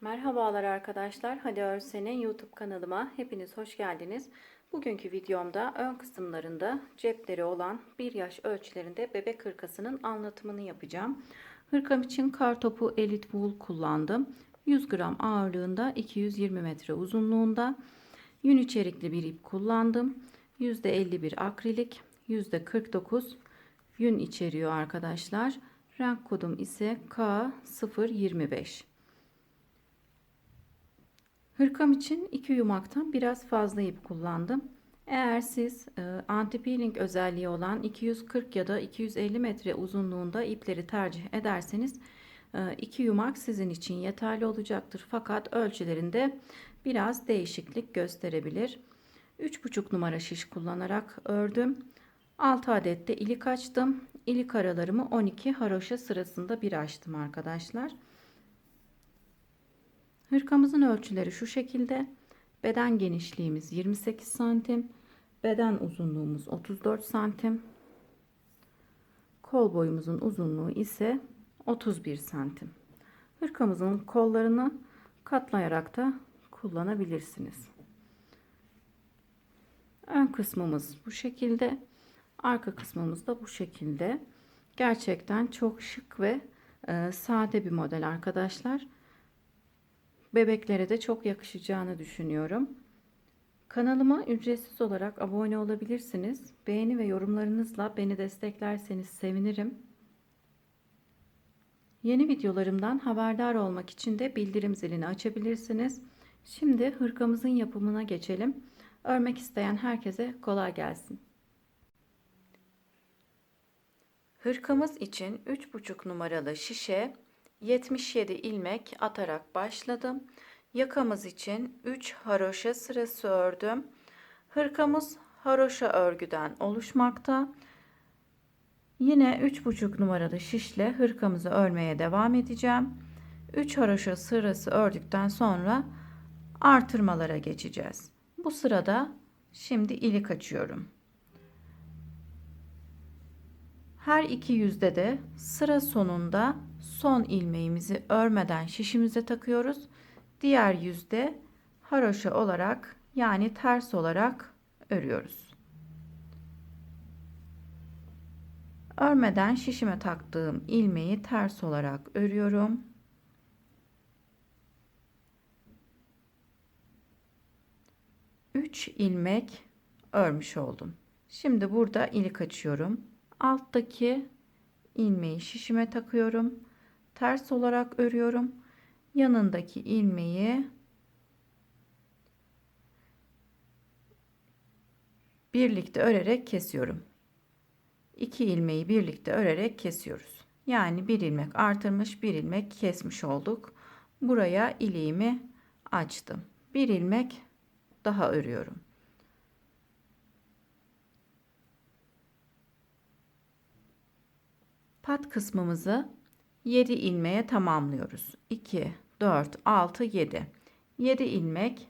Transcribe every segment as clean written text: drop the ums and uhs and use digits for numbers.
Merhabalar arkadaşlar. Hadi Örsen'in YouTube kanalıma hepiniz hoş geldiniz. Bugünkü videomda ön kısımlarında cepleri olan 1 yaş ölçülerinde bebek hırkasının anlatımını yapacağım. Hırkam için kartopu Elite Wool kullandım. 100 gram ağırlığında, 220 metre uzunluğunda. Yün içerikli bir ip kullandım. %51 akrilik, %49 yün içeriyor arkadaşlar. Renk kodum ise K025. Hırkam için 2 yumaktan biraz fazla ip kullandım. Eğer siz anti peeling özelliği olan 240 ya da 250 metre uzunluğunda ipleri tercih ederseniz 2 yumak sizin için yeterli olacaktır. Fakat ölçülerinde biraz değişiklik gösterebilir. 3,5 numara şiş kullanarak ördüm. 6 adet de ilik açtım. İlik aralarımı 12 haroşa sırasında bir açtım arkadaşlar. Hırkamızın ölçüleri şu şekilde. Beden genişliğimiz 28 santim. Beden uzunluğumuz 34 santim. Kol boyumuzun uzunluğu ise 31 santim. Hırkamızın kollarını katlayarak da kullanabilirsiniz. Ön kısmımız bu şekilde. Arka kısmımız da bu şekilde. Gerçekten çok şık ve sade bir model arkadaşlar. Bebeklere de çok yakışacağını düşünüyorum. Kanalıma ücretsiz olarak abone olabilirsiniz. Beğeni ve yorumlarınızla beni desteklerseniz sevinirim. Yeni videolarımdan haberdar olmak için de bildirim zilini açabilirsiniz. Şimdi hırkamızın yapımına geçelim. Örmek isteyen herkese kolay gelsin. Hırkamız için 3,5 numaralı şişe 77 ilmek atarak başladım. Yakamız için 3 haroşa sırası ördüm. Hırkamız haroşa örgüden oluşmakta. Yine 3,5 numaralı şişle hırkamızı örmeye devam edeceğim. 3 haroşa sırası ördükten sonra artırmalara geçeceğiz. Bu sırada şimdi ilik açıyorum. Her iki yüzde de sıra sonunda son ilmeğimizi örmeden şişimize takıyoruz. Diğer yüzde haroşa olarak yani ters olarak örüyoruz. Örmeden şişime taktığım ilmeği ters olarak örüyorum. Üç ilmek örmüş oldum. Şimdi burada ilik açıyorum. Alttaki ilmeği şişime takıyorum. Ters olarak örüyorum. Yanındaki ilmeği birlikte örerek kesiyorum. 2 ilmeği birlikte örerek kesiyoruz. Yani bir ilmek artırmış, bir ilmek kesmiş olduk. Buraya iliğimi açtım. Bir ilmek daha örüyorum. Pat kısmımızı 7 ilmeğe tamamlıyoruz. 2, 4, 6, 7. 7 ilmek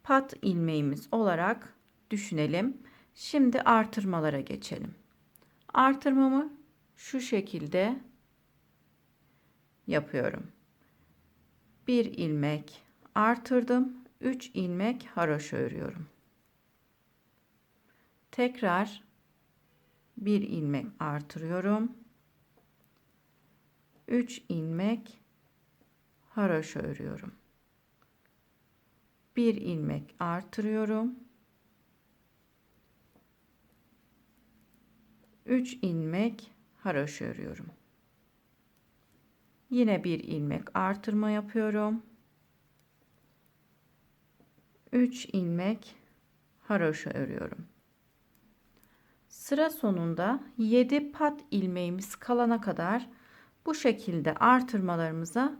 pat ilmeğimiz olarak düşünelim. Şimdi artırmalara geçelim. Artırmamı şu şekilde yapıyorum. Bir ilmek artırdım. 3 ilmek haroşa örüyorum. Tekrar bir ilmek artırıyorum. 3 ilmek haroşa örüyorum. Bir ilmek artırıyorum. 3 ilmek haroşa örüyorum. Yine bir ilmek artırma yapıyorum. 3 ilmek haroşa örüyorum. Sıra sonunda 7 pat ilmeğimiz kalana kadar bu şekilde artırmalarımıza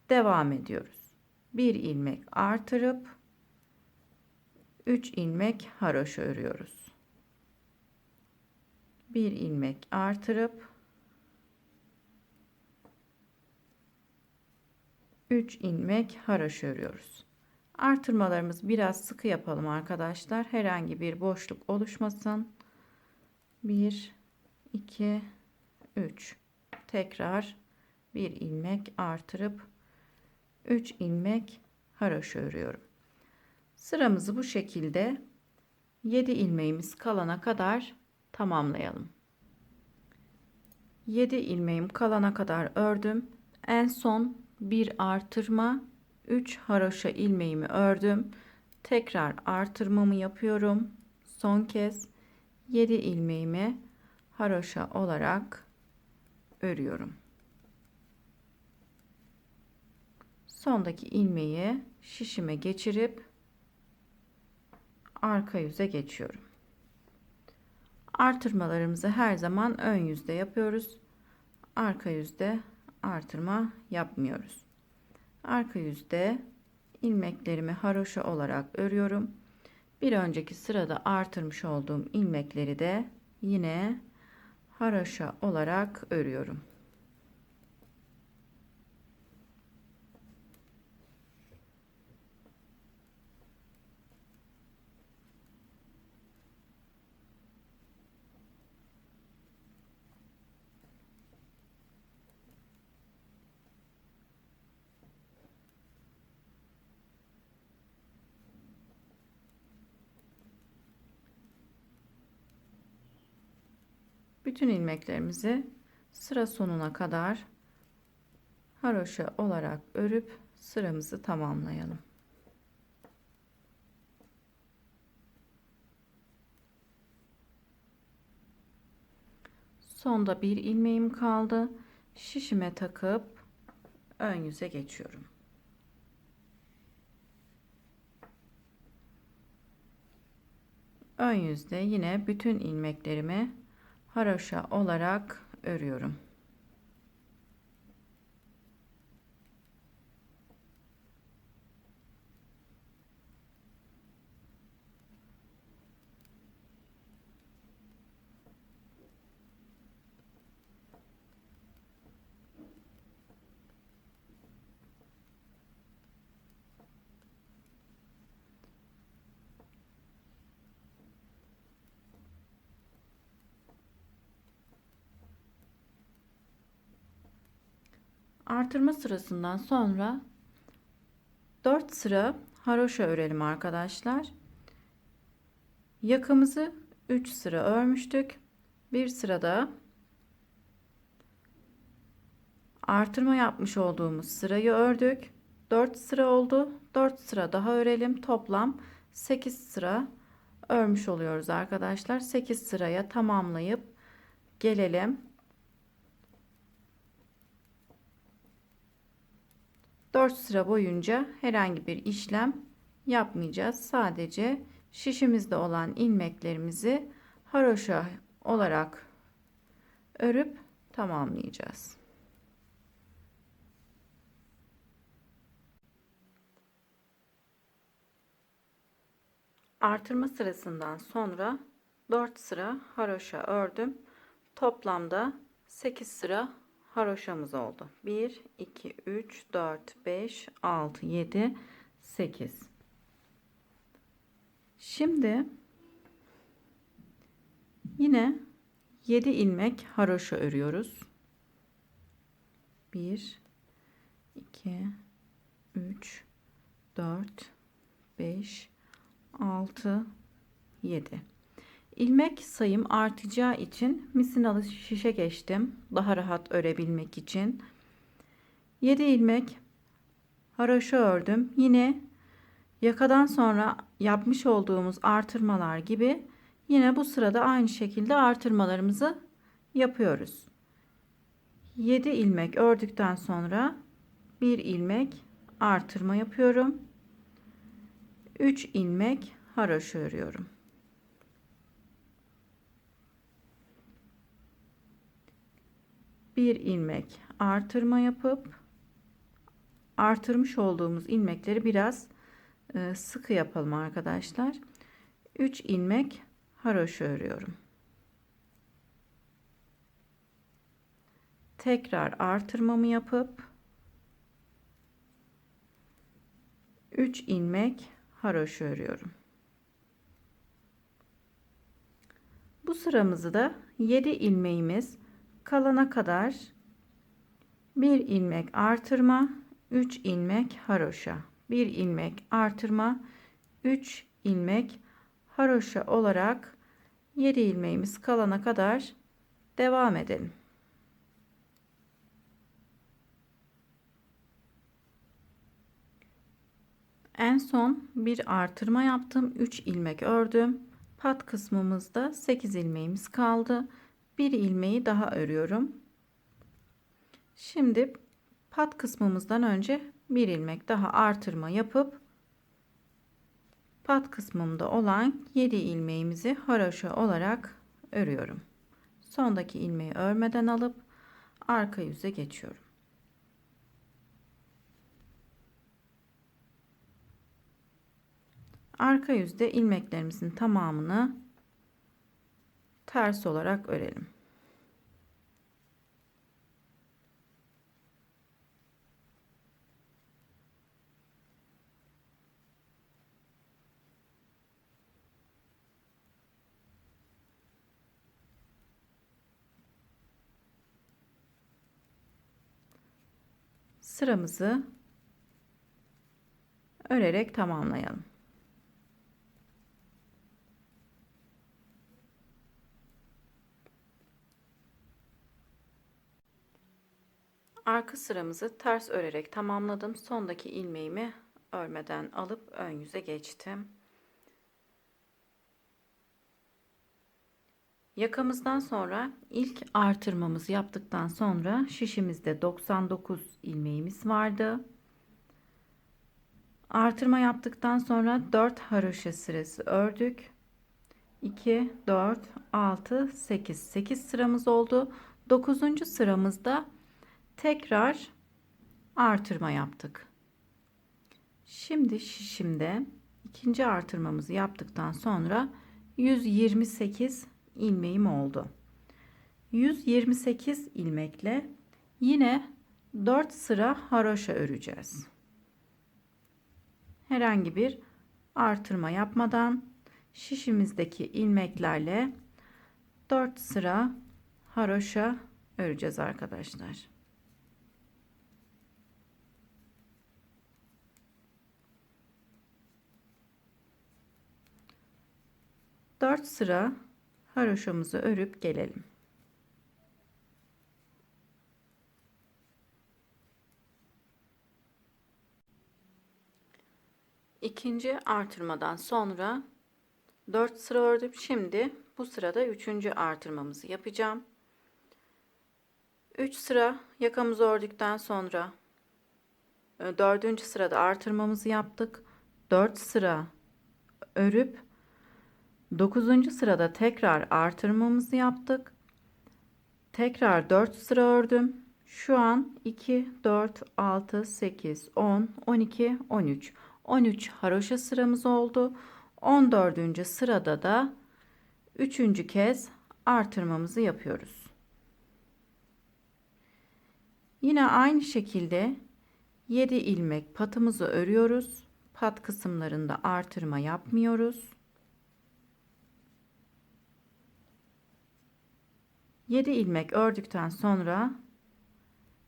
devam ediyoruz. Bir ilmek artırıp 3 ilmek haroşa örüyoruz. Bir ilmek artırıp 3 ilmek haroşa örüyoruz. Artırmalarımızı biraz sıkı yapalım arkadaşlar. Herhangi bir boşluk oluşmasın. 1, 2, 3. Tekrar bir ilmek artırıp 3 ilmek haroşa örüyorum. Sıramızı bu şekilde 7 ilmeğimiz kalana kadar tamamlayalım. 7 ilmeğim kalana kadar ördüm. En son bir artırma, 3 haroşa ilmeğimi ördüm. Tekrar artırmamı yapıyorum. Son kez 7 ilmeğimi haroşa olarak örüyorum. Sondaki ilmeği şişime geçirip arka yüze geçiyorum. Artırmalarımızı her zaman ön yüzde yapıyoruz. Arka yüzde artırma yapmıyoruz. Arka yüzde ilmeklerimi haroşa olarak örüyorum. Bir önceki sırada artırmış olduğum ilmekleri de yine haroşa olarak örüyorum. Bütün ilmeklerimizi sıra sonuna kadar haroşa olarak örüp sıramızı tamamlayalım. Sonda bir ilmeğim kaldı. Şişime takıp ön yüze geçiyorum. Ön yüzde yine bütün ilmeklerimi haroşa olarak örüyorum. Artırma sırasından sonra 4 sıra haroşa örelim arkadaşlar. Yakamızı 3 sıra örmüştük. Bir sırada artırma yapmış olduğumuz sırayı ördük. 4 sıra oldu. 4 sıra daha örelim. Toplam 8 sıra örmüş oluyoruz arkadaşlar. 8 sıraya tamamlayıp gelelim. 4 sıra boyunca herhangi bir işlem yapmayacağız. Sadece şişimizde olan ilmeklerimizi haroşa olarak örüp tamamlayacağız. Artırma sırasından sonra 4 sıra haroşa ördüm. Toplamda 8 sıra haroşamız oldu. 1, 2, 3, 4, 5, 6, 7, 8. Şimdi yine 7 ilmek haroşa örüyoruz. 1, 2, 3, 4, 5, 6, 7. İlmek sayım artacağı için misinalı şişe geçtim. Daha rahat örebilmek için. 7 ilmek haroşa ördüm. Yine yakadan sonra yapmış olduğumuz artırmalar gibi yine bu sırada aynı şekilde artırmalarımızı yapıyoruz. 7 ilmek ördükten sonra bir ilmek artırma yapıyorum. 3 ilmek haroşa örüyorum. Bir ilmek artırma yapıp artırmış olduğumuz ilmekleri biraz sıkı yapalım arkadaşlar. 3 ilmek haroşa örüyorum. Tekrar artırmamı yapıp 3 ilmek haroşa örüyorum. Bu sıramızı da 7 ilmeğimiz kalana kadar bir ilmek artırma, 3 ilmek haroşa, 1 ilmek artırma, 3 ilmek haroşa olarak 7 ilmeğimiz kalana kadar devam edelim. En son bir artırma yaptım. 3 ilmek ördüm. Pat kısmımızda 8 ilmeğimiz kaldı. Bir ilmeği daha örüyorum. Şimdi pat kısmımızdan önce bir ilmek daha artırma yapıp pat kısmımda olan 7 ilmeğimizi haroşa olarak örüyorum. Sondaki ilmeği örmeden alıp arka yüze geçiyorum. Arka yüzde ilmeklerimizin tamamını ters olarak örelim. Sıramızı örerek tamamlayalım. Arka sıramızı ters örerek tamamladım. Sondaki ilmeğimi örmeden alıp ön yüze geçtim. Yakamızdan sonra ilk artırmamızı yaptıktan sonra şişimizde 99 ilmeğimiz vardı. Artırma yaptıktan sonra 4 haroşa sırası ördük. 2, 4, 6, 8. 8 sıramız oldu. 9. sıramızda tekrar artırma yaptık. Şimdi şişimde ikinci artırmamızı yaptıktan sonra 128 ilmeğim oldu. 128 ilmekle yine 4 sıra haroşa öreceğiz. Herhangi bir artırma yapmadan şişimizdeki ilmeklerle 4 sıra haroşa öreceğiz arkadaşlar. Dört sıra haroşamızı örüp gelelim. İkinci artırmadan sonra 4 sıra ördüm. Şimdi bu sırada 3. artırmamızı yapacağım. 3 sıra yakamızı ördükten sonra 4. sırada artırmamızı yaptık. 4 sıra örüp 9. sırada tekrar artırmamızı yaptık. Tekrar 4 sıra ördüm. Şu an 2, 4, 6, 8, 10, 12, 13. 13 haroşa sıramız oldu. 14. sırada da 3. kez artırmamızı yapıyoruz. Yine aynı şekilde 7 ilmek patımızı örüyoruz. Pat kısımlarında artırma yapmıyoruz. 7 ilmek ördükten sonra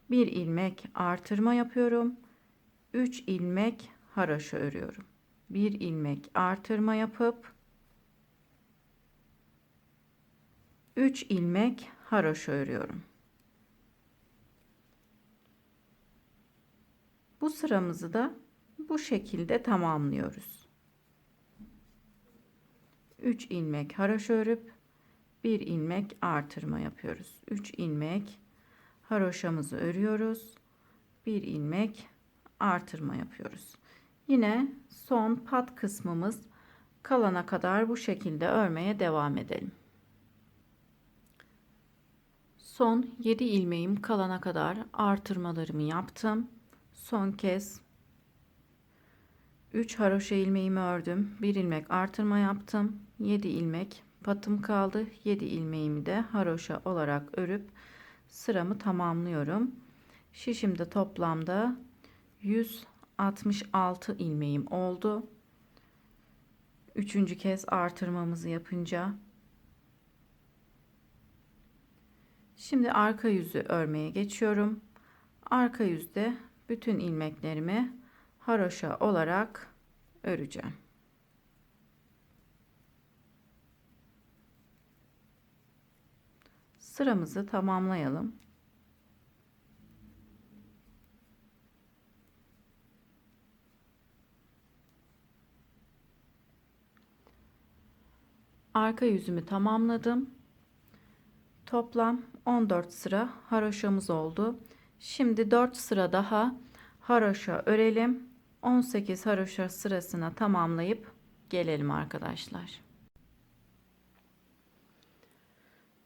bir ilmek artırma yapıyorum. 3 ilmek haroşa örüyorum. Bir ilmek artırma yapıp 3 ilmek haroşa örüyorum. Bu sıramızı da bu şekilde tamamlıyoruz. 3 ilmek haroşa örüp bir ilmek artırma yapıyoruz. 3 ilmek haroşamızı örüyoruz. Bir ilmek artırma yapıyoruz. Yine son pat kısmımız kalana kadar bu şekilde örmeye devam edelim. Son 7 ilmeğim kalana kadar artırmalarımı yaptım. Son kez 3 haroşa ilmeğimi ördüm. 1 ilmek artırma yaptım. 7 ilmek patım kaldı. 7 ilmeğimi de haroşa olarak örüp sıramı tamamlıyorum. Şişimde toplamda 166 ilmeğim oldu. Üçüncü kez artırmamızı yapınca. Şimdi arka yüzü örmeye geçiyorum. Arka yüzde bütün ilmeklerimi haroşa olarak öreceğim. Sıramızı tamamlayalım. Arka yüzümü tamamladım. Toplam 14 sıra haroşamız oldu. Şimdi 4 sıra daha haroşa örelim. 18 haroşa sırasına tamamlayıp gelelim arkadaşlar.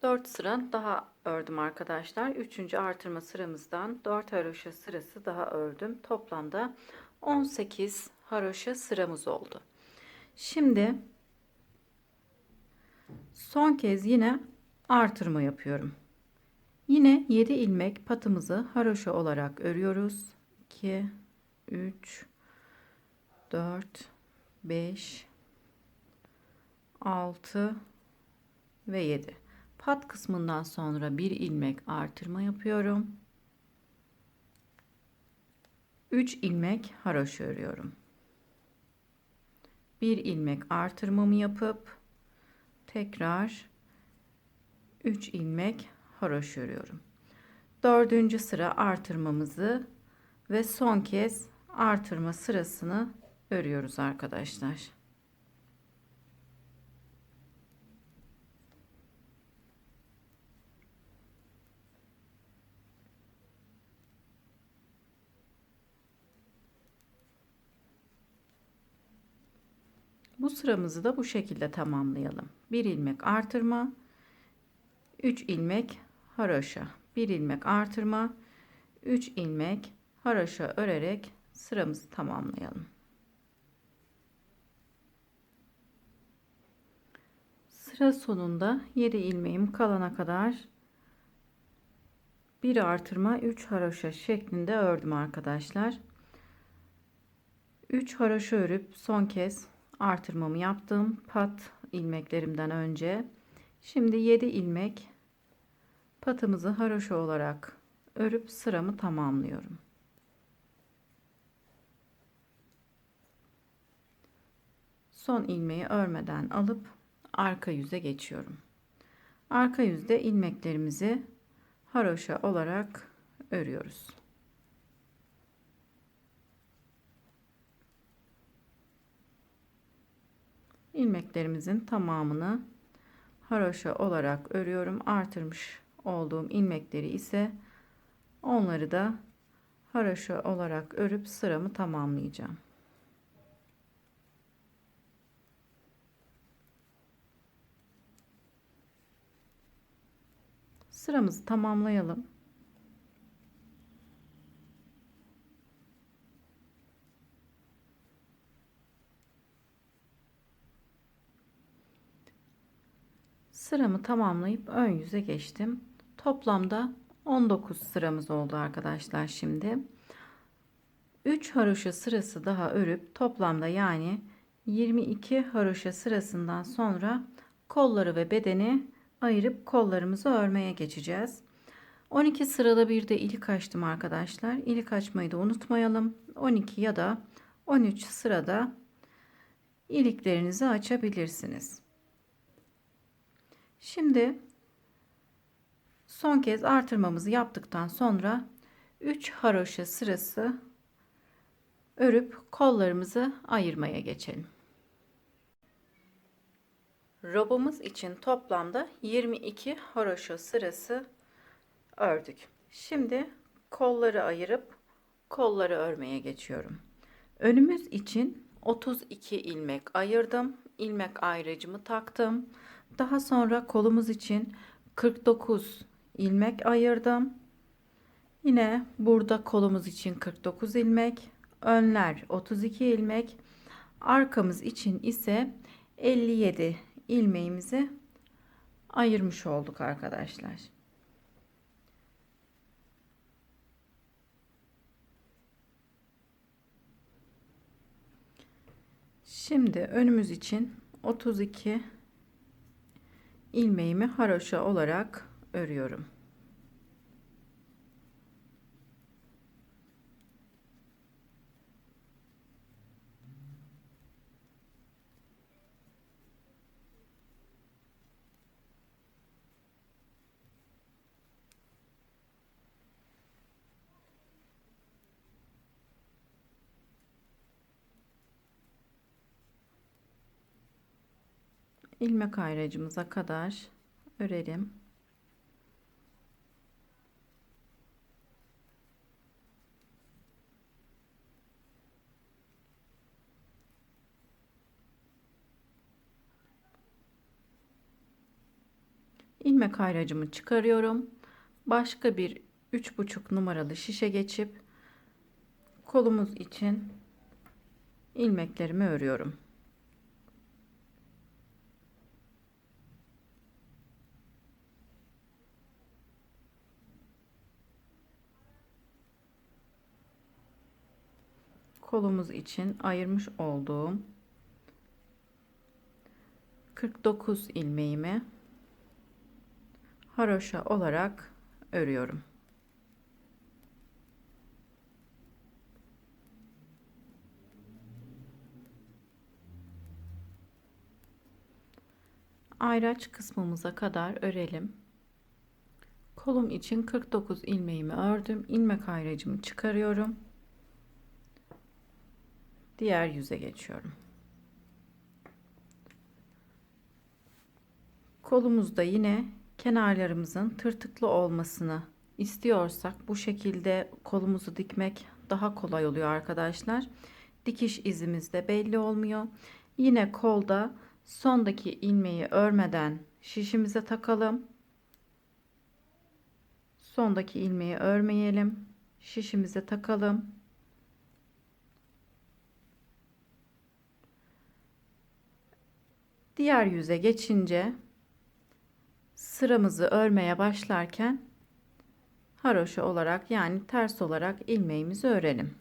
4 sıra daha ördüm arkadaşlar. 3. artırma sıramızdan 4 haroşa sırası daha ördüm. Toplamda 18 haroşa sıramız oldu. Şimdi son kez yine artırma yapıyorum. Yine 7 ilmek patımızı haroşa olarak örüyoruz. 2 3 4 5 6 ve 7. Pat kısmından sonra bir ilmek artırma yapıyorum. 3 ilmek haroşa örüyorum. Bir ilmek artırmamı yapıp tekrar 3 ilmek haroşa örüyorum. 4. sıra artırmamızı ve son kez artırma sırasını örüyoruz arkadaşlar. Bu sıramızı da bu şekilde tamamlayalım. 1 ilmek artırma, 3 ilmek haroşa, 1 ilmek artırma, 3 ilmek haroşa örerek sıramızı tamamlayalım. Sıra sonunda 7 ilmeğim kalana kadar 1 artırma 3 haroşa şeklinde ördüm arkadaşlar. 3 haroşa örüp son kez artırmamı yaptım pat ilmeklerimden önce. Şimdi 7 ilmek patımızı haroşa olarak örüp sıramı tamamlıyorum. Son ilmeği örmeden alıp arka yüze geçiyorum. Arka yüzde ilmeklerimizi haroşa olarak örüyoruz. İlmeklerimizin tamamını haroşa olarak örüyorum. Artırmış olduğum ilmekleri ise onları da haroşa olarak örüp sıramı tamamlayacağım. Sıramızı tamamlayalım. Sıramı tamamlayıp ön yüze geçtim. Toplamda 19 sıramız oldu arkadaşlar şimdi. 3 haroşa sırası daha örüp toplamda yani 22 haroşa sırasından sonra kolları ve bedeni ayırıp kollarımızı örmeye geçeceğiz. 12 sırada bir de ilik açtım arkadaşlar. İlik açmayı da unutmayalım. 12 ya da 13 sırada iliklerinizi açabilirsiniz. Şimdi son kez artırmamızı yaptıktan sonra 3 haroşa sırası örüp kollarımızı ayırmaya geçelim. Robumuz için toplamda 22 haroşa sırası ördük. Şimdi kolları ayırıp kolları örmeye geçiyorum. Önümüz için 32 ilmek ayırdım. İlmek ayracımı taktım. Daha sonra kolumuz için 49 ilmek ayırdım. Yine burada kolumuz için 49 ilmek, önler 32 ilmek, arkamız için ise 57 ilmeğimizi ayırmış olduk arkadaşlar. Şimdi önümüz için 32 ilmeğimi haroşa olarak örüyorum. ilmek ayracımıza kadar örelim. İlmek ayracımı çıkarıyorum. Başka bir 3,5 numaralı şişe geçip kolumuz için ilmeklerimi örüyorum. Kolumuz için ayırmış olduğum 49 ilmeğimi haroşa olarak örüyorum. Ayraç kısmımıza kadar örelim. Kolum için 49 ilmeğimi ördüm. İlmek ayracımı çıkarıyorum. Diğer yüze geçiyorum. Kolumuzda yine kenarlarımızın tırtıklı olmasını istiyorsak bu şekilde kolumuzu dikmek daha kolay oluyor arkadaşlar. Dikiş izimiz de belli olmuyor. Yine kolda sondaki ilmeği örmeden şişimize takalım. Sondaki ilmeği örmeyelim. Şişimize takalım. Diğer yüze geçince sıramızı örmeye başlarken haroşa olarak yani ters olarak ilmeğimizi örelim.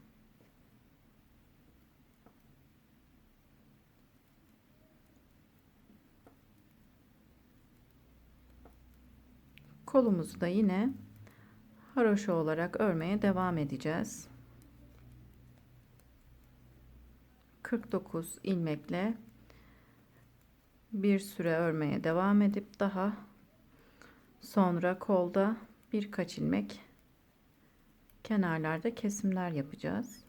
Kolumuzu da yine haroşa olarak örmeye devam edeceğiz. 49 ilmekle bir süre örmeye devam edip daha sonra kolda birkaç ilmek kenarlarda kesimler yapacağız.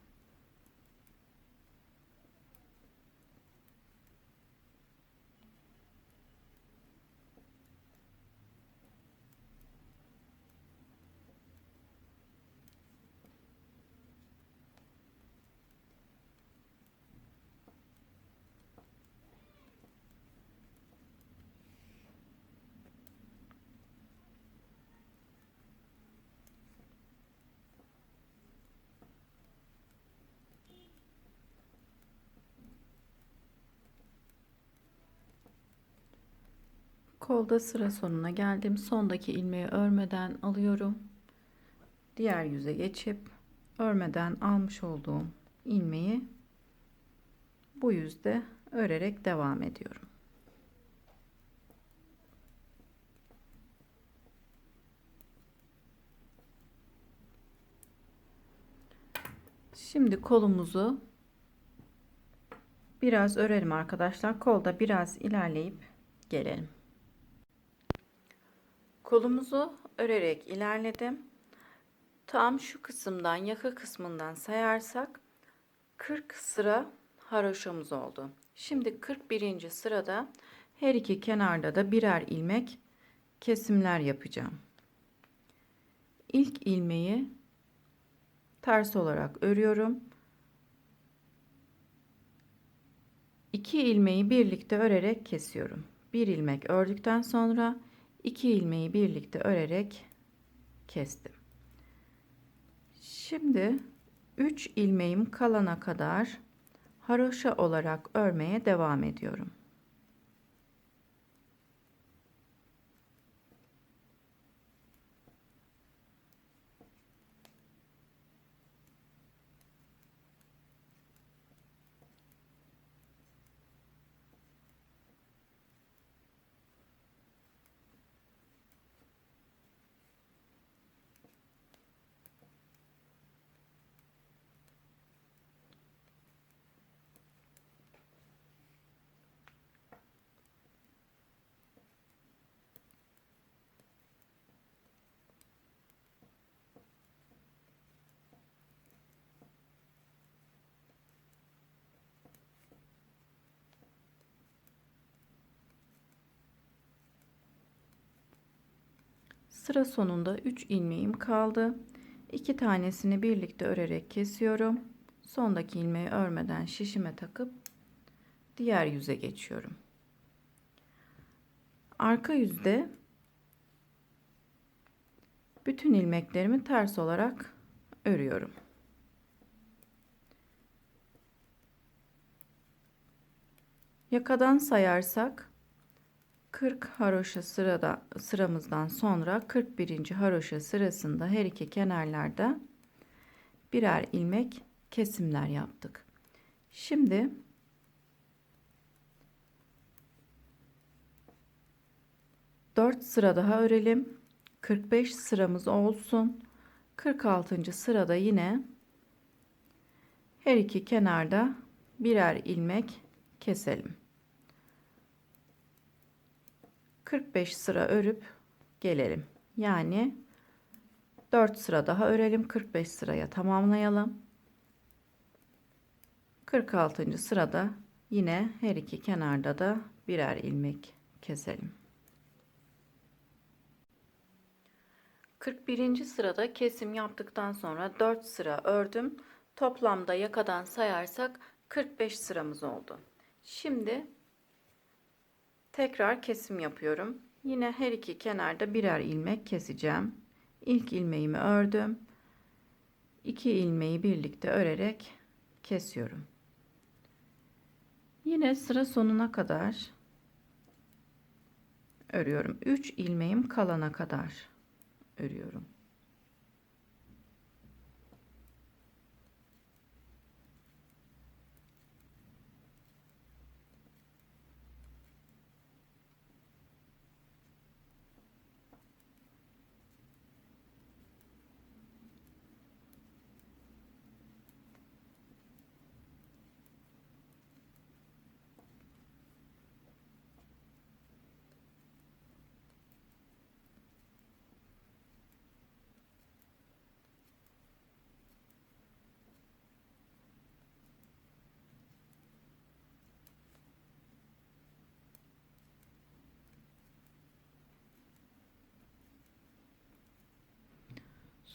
Kolda sıra sonuna geldim. Sondaki ilmeği örmeden alıyorum. Diğer yüze geçip örmeden almış olduğum ilmeği bu yüzde örerek devam ediyorum. Şimdi kolumuzu biraz örelim arkadaşlar. Kolda biraz ilerleyip gelelim. Kolumuzu örerek ilerledim. Tam şu kısımdan, yaka kısmından sayarsak 40 sıra haroşamız oldu. Şimdi 41. sırada her iki kenarda da birer ilmek kesimler yapacağım. İlk ilmeği ters olarak örüyorum. 2 ilmeği birlikte örerek kesiyorum. Bir ilmek ördükten sonra 2 ilmeği birlikte örerek kestim. Şimdi 3 ilmeğim kalana kadar haroşa olarak örmeye devam ediyorum. Sıra sonunda 3 ilmeğim kaldı. 2 tanesini birlikte örerek kesiyorum. Sondaki ilmeği örmeden şişime takıp diğer yüze geçiyorum. Arka yüzde bütün ilmeklerimi ters olarak örüyorum. Yakadan sayarsak 40 haroşa sıramızdan sonra 41. haroşa sırasında her iki kenarlarda birer ilmek kesimler yaptık. Şimdi dört sıra daha örelim. 45 sıramız olsun. 46. sırada yine her iki kenarda birer ilmek keselim. 45 sıra örüp gelelim. Yani 4 sıra daha örelim. 45 sıraya tamamlayalım. 46. sırada yine her iki kenarda da birer ilmek keselim. 41. sırada kesim yaptıktan sonra 4 sıra ördüm. Toplamda yakadan sayarsak 45 sıramız oldu. Şimdi tekrar kesim yapıyorum. Yine her iki kenarda birer ilmek keseceğim. İlk ilmeğimi ördüm. 2 ilmeği birlikte örerek kesiyorum. Yine sıra sonuna kadar örüyorum. 3 ilmeğim kalana kadar örüyorum.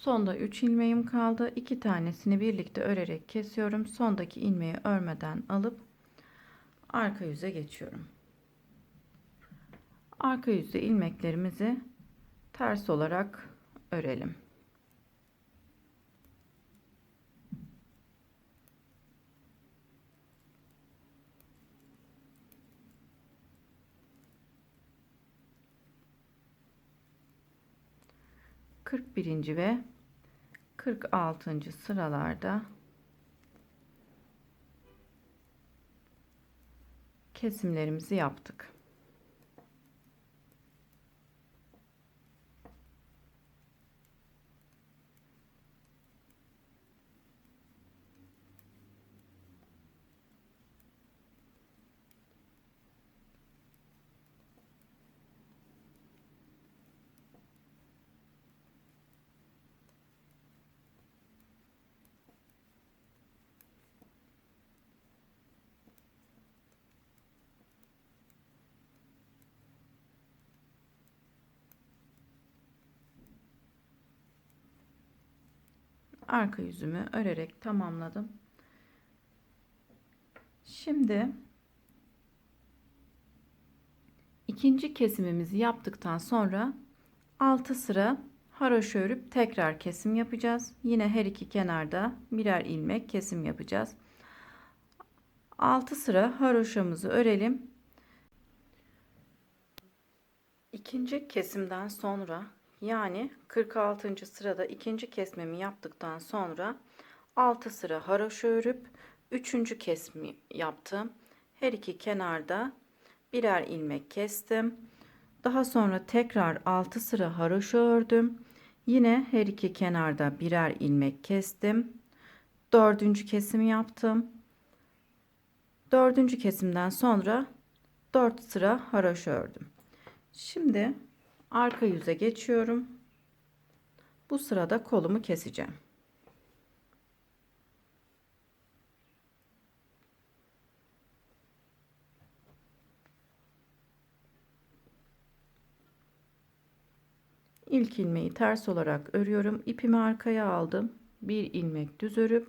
Sonda 3 ilmeğim kaldı. 2 tanesini birlikte örerek kesiyorum. Sondaki ilmeği örmeden alıp arka yüze geçiyorum. Arka yüzde ilmeklerimizi ters olarak örelim. Kırk birinci ve 46. sıralarda kesimlerimizi yaptık. Arka yüzümü örerek tamamladım. Şimdi ikinci kesimimizi yaptıktan sonra 6 sıra haroşa örüp tekrar kesim yapacağız. Yine her iki kenarda birer ilmek kesim yapacağız. 6 sıra haroşamızı örelim. İkinci kesimden sonra yani 46. sırada ikinci kesmemi yaptıktan sonra 6 sıra haroşa örüp 3. kesmi yaptım. Her iki kenarda birer ilmek kestim. Daha sonra tekrar 6 sıra haroşa ördüm. Yine her iki kenarda birer ilmek kestim. 4. kesimi yaptım. 4. kesimden sonra 4 sıra haroşa ördüm. Şimdi arka yüze geçiyorum. Bu sırada kolumu keseceğim. İlk ilmeği ters olarak örüyorum. İpimi arkaya aldım. Bir ilmek düz örüp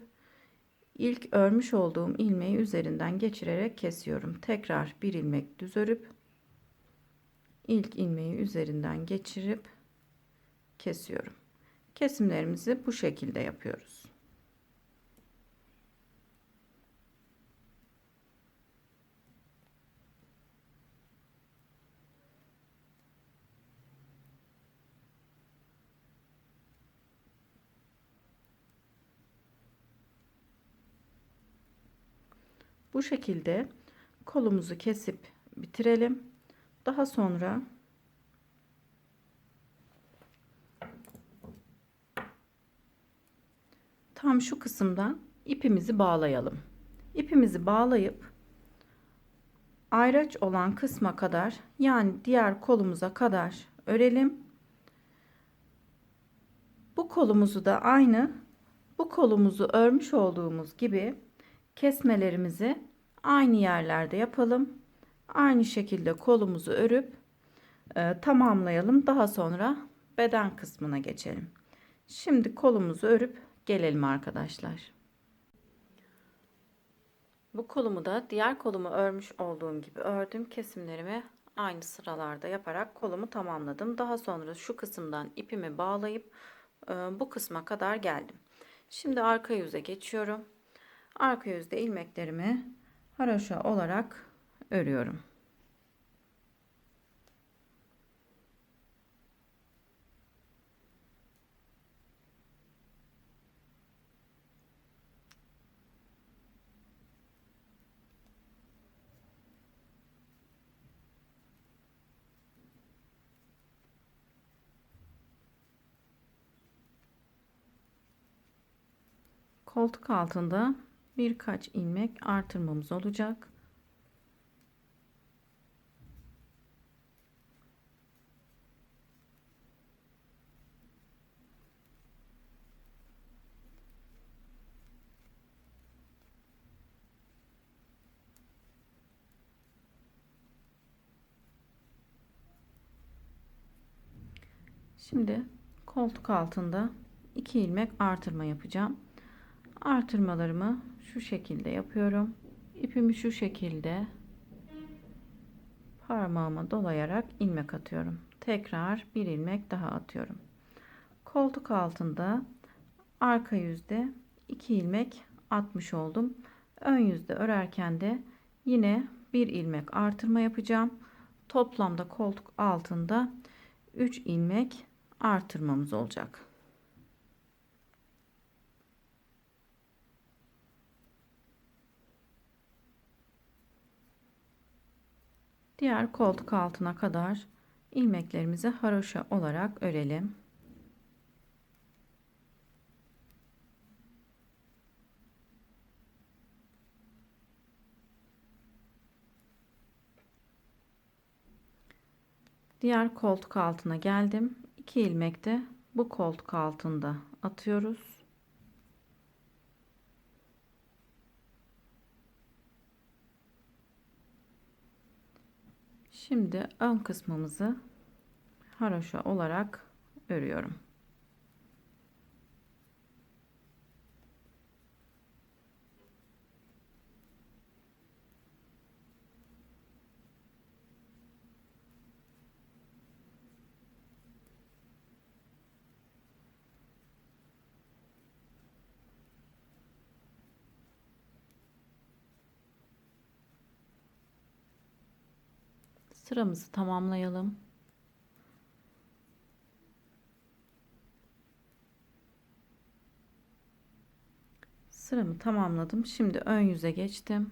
ilk örmüş olduğum ilmeği üzerinden geçirerek kesiyorum. Tekrar bir ilmek düz örüp ilk ilmeği üzerinden geçirip kesiyorum. Kesimlerimizi bu şekilde yapıyoruz. Bu şekilde kolumuzu kesip bitirelim. Daha sonra tam şu kısımdan ipimizi bağlayalım. İpimizi bağlayıp ayraç olan kısma kadar, yani diğer kolumuza kadar örelim. Bu kolumuzu da aynı bu kolumuzu örmüş olduğumuz gibi kesmelerimizi aynı yerlerde yapalım. Aynı şekilde kolumuzu örüp tamamlayalım. Daha sonra beden kısmına geçelim. Şimdi kolumuzu örüp gelelim arkadaşlar. Bu kolumu da diğer kolumu örmüş olduğum gibi ördüm. Kesimlerimi aynı sıralarda yaparak kolumu tamamladım. Daha sonra şu kısımdan ipimi bağlayıp bu kısma kadar geldim. Şimdi arka yüze geçiyorum. Arka yüzde ilmeklerimi haroşa olarak örüyorum. Koltuk altında birkaç ilmek artırmamız olacak. Şimdi koltuk altında 2 ilmek artırma yapacağım. Artırmalarımı şu şekilde yapıyorum. İpimi şu şekilde parmağıma dolayarak ilmek atıyorum. Tekrar bir ilmek daha atıyorum. Koltuk altında arka yüzde 2 ilmek atmış oldum. Ön yüzde örerken de yine bir ilmek artırma yapacağım. Toplamda koltuk altında 3 ilmek artırmamız olacak. Diğer koltuk altına kadar ilmeklerimizi haroşa olarak örelim. Diğer koltuk altına geldim. 2 ilmek de bu koltuk altında atıyoruz. Şimdi ön kısmımızı haroşa olarak örüyorum. Sıramızı tamamlayalım. Sıramı tamamladım. Şimdi ön yüze geçtim.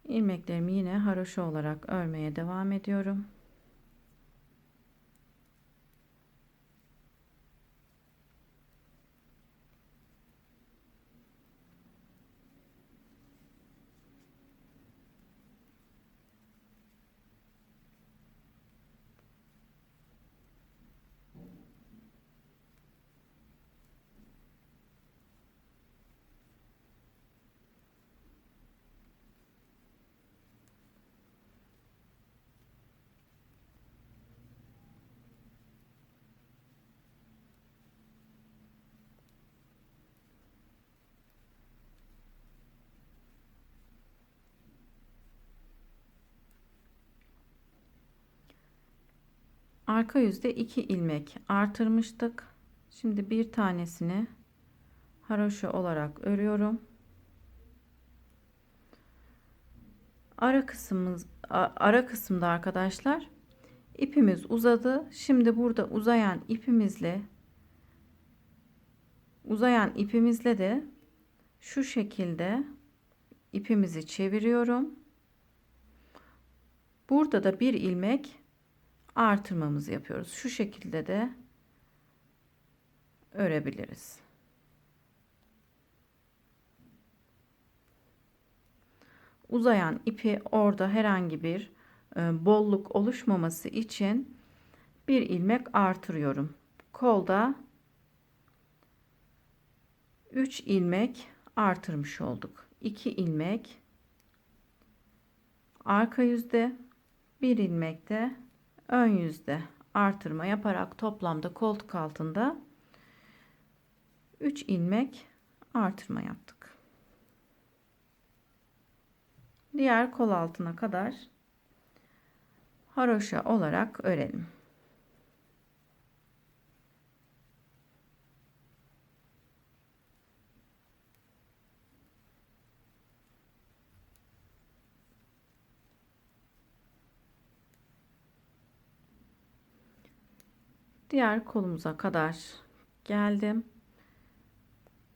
İlmeklerimi yine haroşa olarak örmeye devam ediyorum. Arka yüzde 2 ilmek artırmıştık. Şimdi bir tanesini haroşa olarak örüyorum. Ara kısımda arkadaşlar ipimiz uzadı. Şimdi burada uzayan ipimizle de şu şekilde ipimizi çeviriyorum. Burada da bir ilmek artırmamızı yapıyoruz. Şu şekilde de örebiliriz. Uzayan ipi orada herhangi bir bolluk oluşmaması için bir ilmek artırıyorum. Kolda 3 ilmek artırmış olduk. 2 ilmek arka yüzde, bir ilmek de ön yüzde artırma yaparak toplamda koltuk altında 3 ilmek artırma yaptık. Diğer kol altına kadar haroşa olarak örelim. Diğer kolumuza kadar geldim.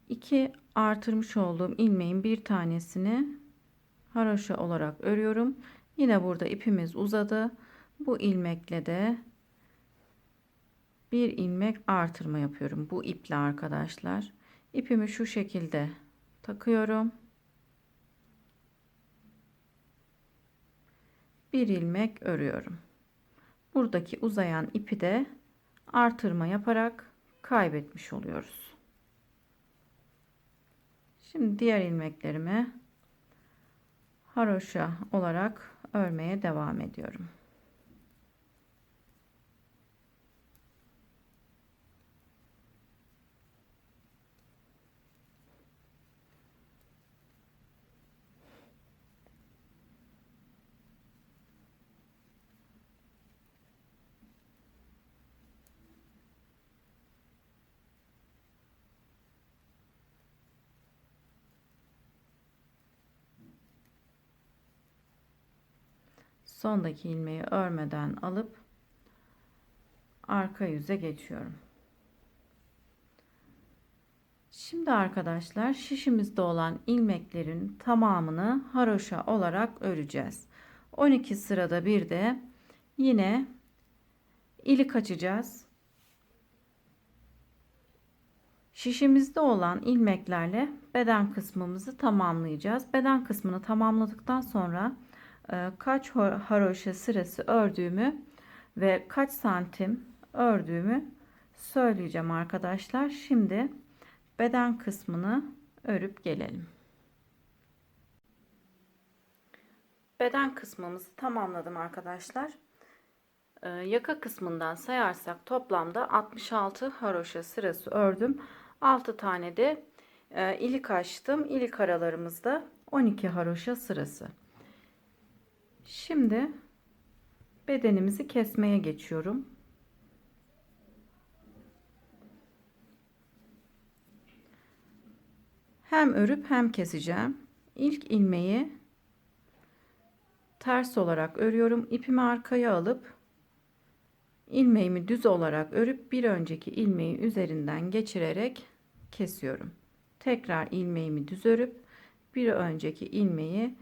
2 artırmış olduğum ilmeğin bir tanesini haroşa olarak örüyorum. Yine burada ipimiz uzadı. Bu ilmekle de bir ilmek artırma yapıyorum. Bu iple arkadaşlar. İpimi şu şekilde takıyorum. Bir ilmek örüyorum. Buradaki uzayan ipi de artırma yaparak kaybetmiş oluyoruz. Şimdi diğer ilmeklerimi haroşa olarak örmeye devam ediyorum. Sondaki ilmeği örmeden alıp arka yüze geçiyorum. Şimdi arkadaşlar şişimizde olan ilmeklerin tamamını haroşa olarak öreceğiz. 12 sırada bir de yine ilik açacağız. Şişimizde olan ilmeklerle beden kısmımızı tamamlayacağız. Beden kısmını tamamladıktan sonra kaç haroşa sırası ördüğümü ve kaç santim ördüğümü söyleyeceğim arkadaşlar. Şimdi beden kısmını örüp gelelim. Beden kısmımızı tamamladım arkadaşlar. Yaka kısmından sayarsak toplamda 66 haroşa sırası ördüm. 6 tane de ilik açtım. İlik aralarımızda 12 haroşa sırası. Şimdi bedenimizi kesmeye geçiyorum. Hem örüp hem keseceğim. İlk ilmeği ters olarak örüyorum. İpimi arkaya alıp ilmeğimi düz olarak örüp bir önceki ilmeği üzerinden geçirerek kesiyorum. Tekrar ilmeğimi düz örüp bir önceki ilmeği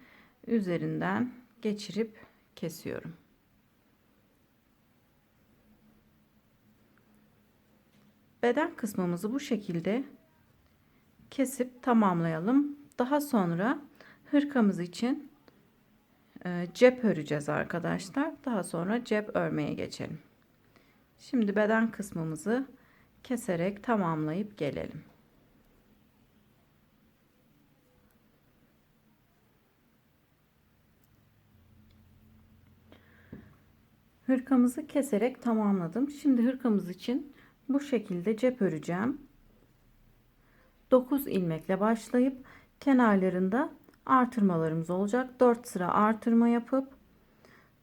üzerinden geçirip kesiyorum. Beden kısmımızı bu şekilde kesip tamamlayalım. Daha sonra hırkamız için cep öreceğiz arkadaşlar. Daha sonra cep örmeye geçelim. Şimdi beden kısmımızı keserek tamamlayıp gelelim. Hırkamızı keserek tamamladım. Şimdi hırkamız için bu şekilde cep öreceğim. 9 ilmekle başlayıp kenarlarında artırmalarımız olacak. 4 sıra artırma yapıp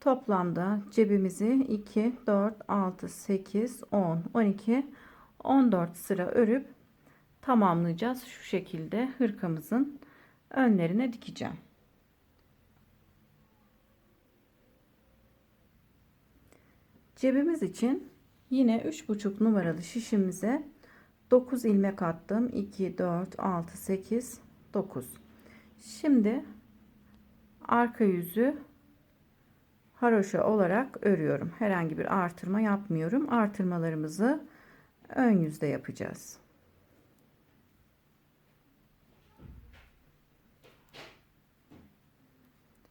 Toplamda cebimizi 2, 4, 6, 8, 10, 12, 14 sıra örüp tamamlayacağız. Şu şekilde hırkamızın önlerine dikeceğim. Cebimiz için yine 3,5 numaralı şişimize 9 ilmek attım. 2, 4, 6, 8, 9. Şimdi arka yüzü haroşa olarak örüyorum. Herhangi bir artırma yapmıyorum. Artırmalarımızı ön yüzde yapacağız.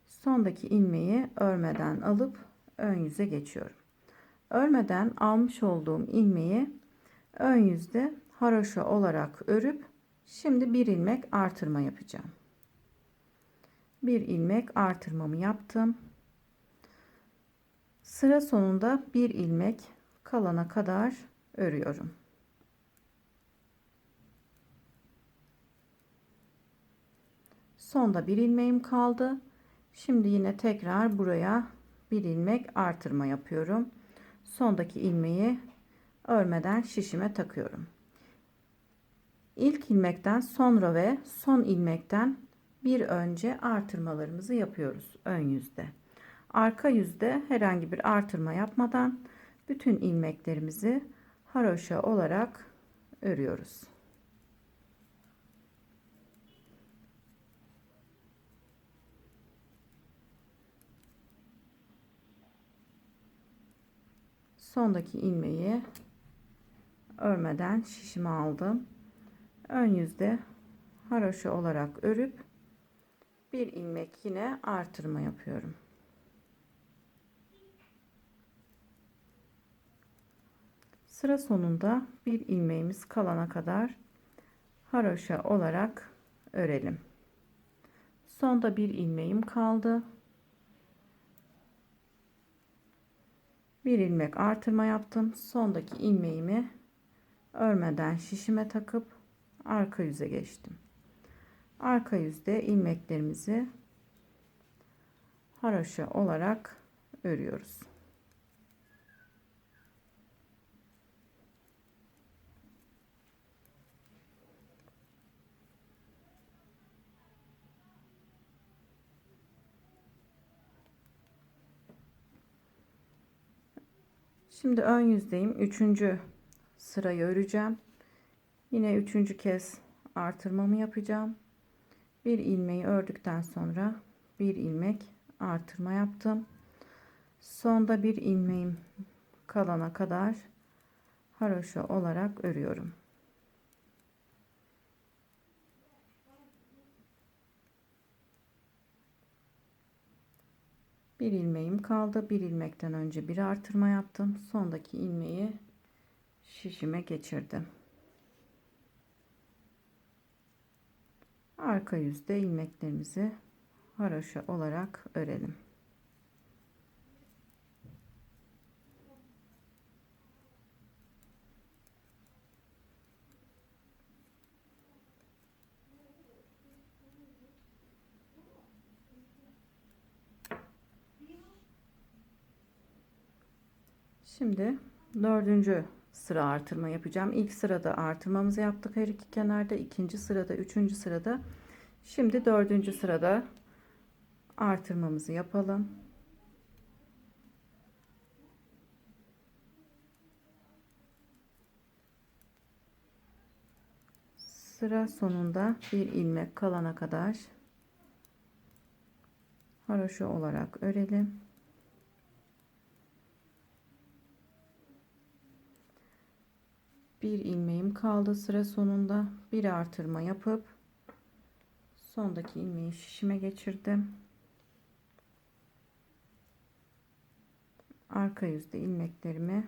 Sondaki ilmeği örmeden alıp ön yüze geçiyorum. Örmeden almış olduğum ilmeği ön yüzde haroşa olarak örüp şimdi bir ilmek artırma yapacağım. Bir ilmek artırmamı yaptım. Sıra sonunda bir ilmek kalana kadar örüyorum. Sonda bir ilmeğim kaldı. Şimdi yine tekrar buraya bir ilmek artırma yapıyorum. Sondaki ilmeği örmeden şişime takıyorum. İlk ilmekten sonra ve son ilmekten bir önce artırmalarımızı yapıyoruz ön yüzde. Arka yüzde herhangi bir artırma yapmadan bütün ilmeklerimizi haroşa olarak örüyoruz. Sondaki ilmeği örmeden şişime aldım. Ön yüzde haroşa olarak örüp bir ilmek yine artırma yapıyorum. Sıra sonunda bir ilmeğimiz kalana kadar haroşa olarak örelim. Sonda bir ilmeğim kaldı. Bir ilmek artırma yaptım. Sondaki ilmeğimi örmeden şişime takıp arka yüze geçtim. Arka yüzde ilmeklerimizi haroşa olarak örüyoruz. Şimdi ön yüzdeyim. Üçüncü sırayı öreceğim. Yine üçüncü kez artırmamı yapacağım. Bir ilmeği ördükten sonra bir ilmek artırma yaptım. Sonda bir ilmeğim kalana kadar haroşa olarak örüyorum. Bir ilmeğim kaldı. Bir ilmekten önce bir artırma yaptım. Sondaki ilmeği şişime geçirdim. Arka yüzde ilmeklerimizi haroşa olarak örelim. Şimdi dördüncü sıra artırma yapacağım. İlk sırada artırmamızı yaptık her iki kenarda. İkinci sırada, üçüncü sırada. Şimdi dördüncü sırada artırmamızı yapalım. Sıra sonunda bir ilmek kalana kadar haroşa olarak örelim. Bir ilmeğim kaldı sıra sonunda. Bir artırma yapıp sondaki ilmeği şişime geçirdim. Arka yüzde ilmeklerimi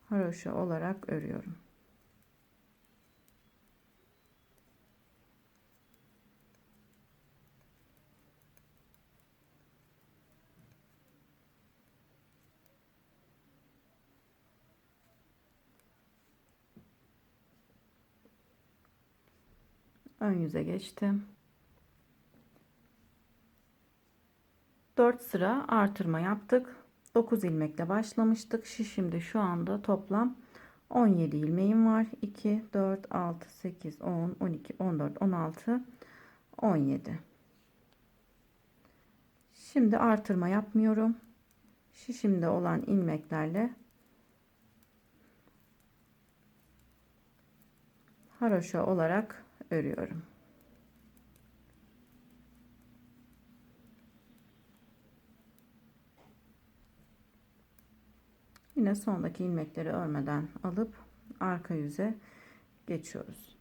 haroşa olarak örüyorum. Ön yüze geçtim. 4 sıra artırma yaptık. 9 ilmekle başlamıştık. Şişimde şu anda toplam 17 ilmeğim var. 2, 4, 6, 8, 10, 12, 14, 16, 17. Şimdi artırma yapmıyorum. Şişimde olan ilmeklerle haroşa olarak örüyorum. Yine sondaki ilmekleri örmeden alıp arka yüze geçiyoruz.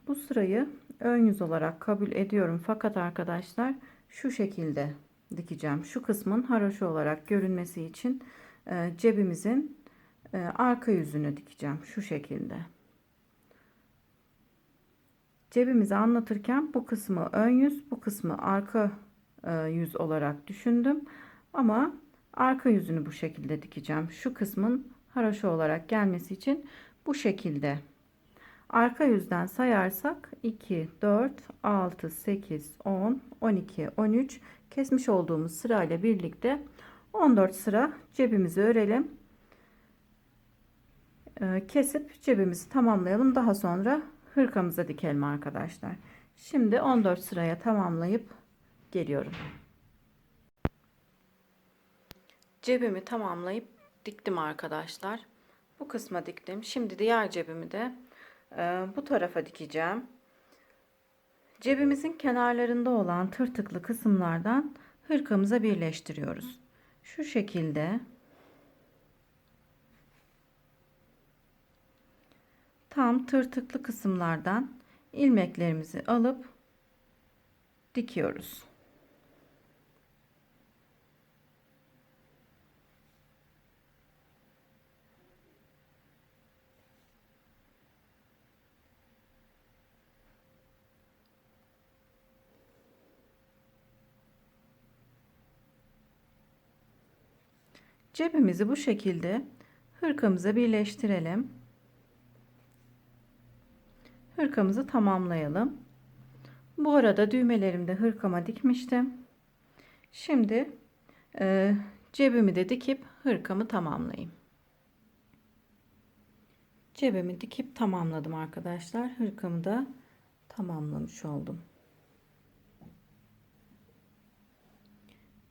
Bu sırayı ön yüz olarak kabul ediyorum. Fakat arkadaşlar şu şekilde dikeceğim. Şu kısmın haroşa olarak görünmesi için cebimizin arka yüzünü dikeceğim. Şu şekilde. Cebimizi anlatırken bu kısmı ön yüz, bu kısmı arka yüz olarak düşündüm. Ama arka yüzünü bu şekilde dikeceğim. Şu kısmın haroşa olarak gelmesi için bu şekilde. Arka yüzden sayarsak 2, 4, 6, 8, 10, 12, 13 kesmiş olduğumuz sırayla birlikte 14 sıra cebimizi örelim. Kesip cebimizi tamamlayalım. Daha sonra hırkamıza dikelim arkadaşlar. Şimdi 14 sıraya tamamlayıp geliyorum. Cebimi tamamlayıp diktim arkadaşlar. Bu kısma diktim. Şimdi diğer cebimi de bu tarafa dikeceğim. Cebimizin kenarlarında olan tırtıklı kısımlardan hırkamıza birleştiriyoruz. Şu şekilde tam tırtıklı kısımlardan ilmeklerimizi alıp dikiyoruz. Cebimizi bu şekilde hırkamıza birleştirelim. Hırkamızı tamamlayalım. Bu arada düğmelerimi de hırkama dikmiştim. Şimdi cebimi de dikip hırkamı tamamlayayım. Cebimi dikip tamamladım arkadaşlar. Hırkamı da tamamlamış oldum.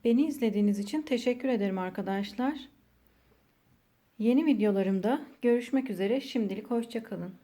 Beni izlediğiniz için teşekkür ederim arkadaşlar. Yeni videolarımda görüşmek üzere. Şimdilik hoşça kalın.